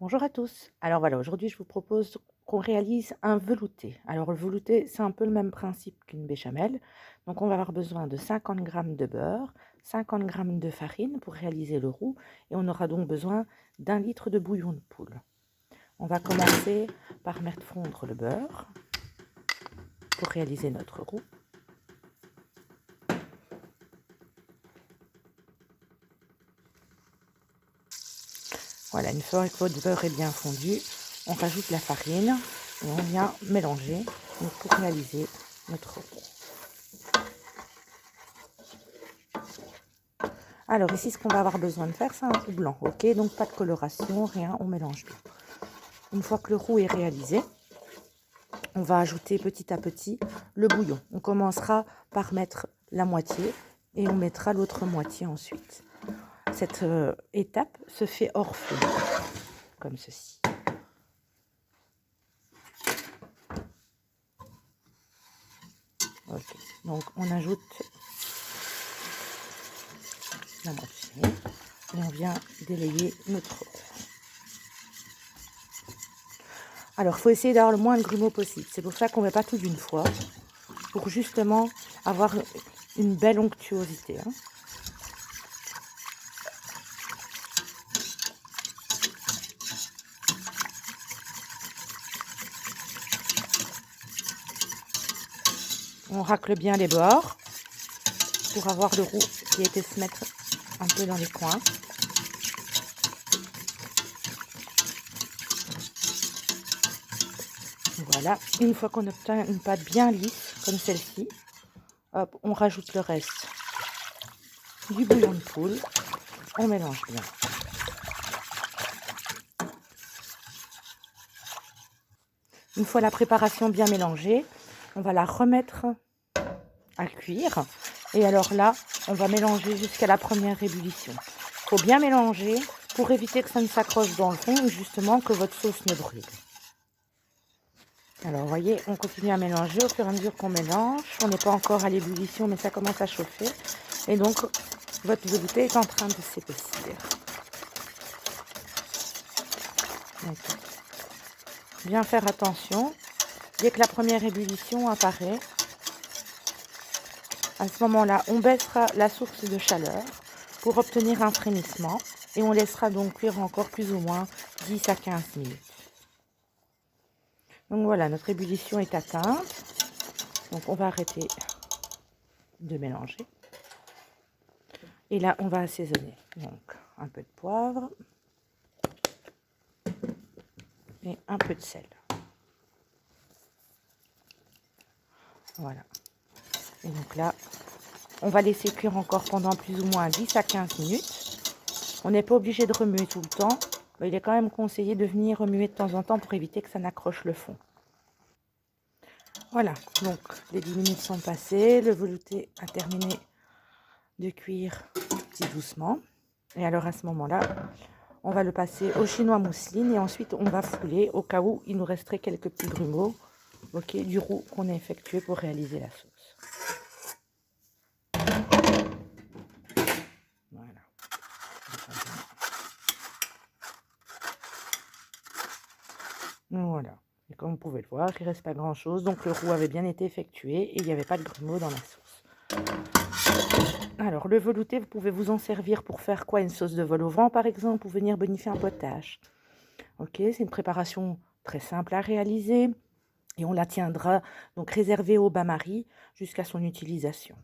Bonjour à tous. Alors voilà, aujourd'hui je vous propose qu'on réalise un velouté. Alors le velouté, c'est un peu le même principe qu'une béchamel. Donc on va avoir besoin de 50 grammes de beurre, 50 grammes de farine pour réaliser le roux et on aura donc besoin d'un litre de bouillon de poule. On va commencer par mettre fondre le beurre pour réaliser notre roux. Voilà, une fois que votre beurre est bien fondu, on rajoute la farine et on vient mélanger donc, pour réaliser notre roux. Alors ici, ce qu'on va avoir besoin de faire, c'est un roux blanc, ok? Donc pas de coloration, rien, on mélange bien. Une fois que le roux est réalisé, on va ajouter petit à petit le bouillon. On commencera par mettre la moitié et on mettra l'autre moitié ensuite. Cette étape se fait hors feu, comme ceci. Ok, donc on ajoute la moitié et on vient délayer notre roux. Alors, il faut essayer d'avoir le moins de grumeaux possible. C'est pour ça qu'on ne met pas tout d'une fois, pour justement avoir une belle onctuosité. Hein. On racle bien les bords pour avoir le roux qui a été se mettre un peu dans les coins. Voilà, une fois qu'on obtient une pâte bien lisse, comme celle-ci, hop, on rajoute le reste du bouillon de poule, on mélange bien. Une fois la préparation bien mélangée, on va la remettre à cuire. Et alors là, on va mélanger jusqu'à la première ébullition. Il faut bien mélanger pour éviter que ça ne s'accroche dans le fond ou justement que votre sauce ne brûle. Alors, vous voyez, on continue à mélanger au fur et à mesure qu'on mélange. On n'est pas encore à l'ébullition, mais ça commence à chauffer. Et donc, votre velouté est en train de s'épaissir. Bien faire attention. Dès que la première ébullition apparaît, à ce moment-là, on baissera la source de chaleur pour obtenir un frémissement. Et on laissera donc cuire encore plus ou moins 10 à 15 minutes. Donc voilà, notre ébullition est atteinte. Donc on va arrêter de mélanger. Et là, on va assaisonner. Donc un peu de poivre et un peu de sel. Voilà. Et donc là, on va laisser cuire encore pendant plus ou moins 10 à 15 minutes. On n'est pas obligé de remuer tout le temps. Mais il est quand même conseillé de venir remuer de temps en temps pour éviter que ça n'accroche le fond. Voilà, donc les 10 minutes sont passées. Le velouté a terminé de cuire tout doucement. Et alors à ce moment-là, on va le passer au chinois mousseline et ensuite on va fouler au cas où il nous resterait quelques petits grumeaux du roux qu'on a effectué pour réaliser la sauce. Voilà. Voilà. Et comme vous pouvez le voir, il ne reste pas grand-chose. Donc le roux avait bien été effectué et il n'y avait pas de grumeaux dans la sauce. Alors le velouté, vous pouvez vous en servir pour faire quoi? Une sauce de vol au vent par exemple, ou venir bonifier un potage. Ok, c'est une préparation très simple à réaliser et on la tiendra donc réservée au bain-marie jusqu'à son utilisation.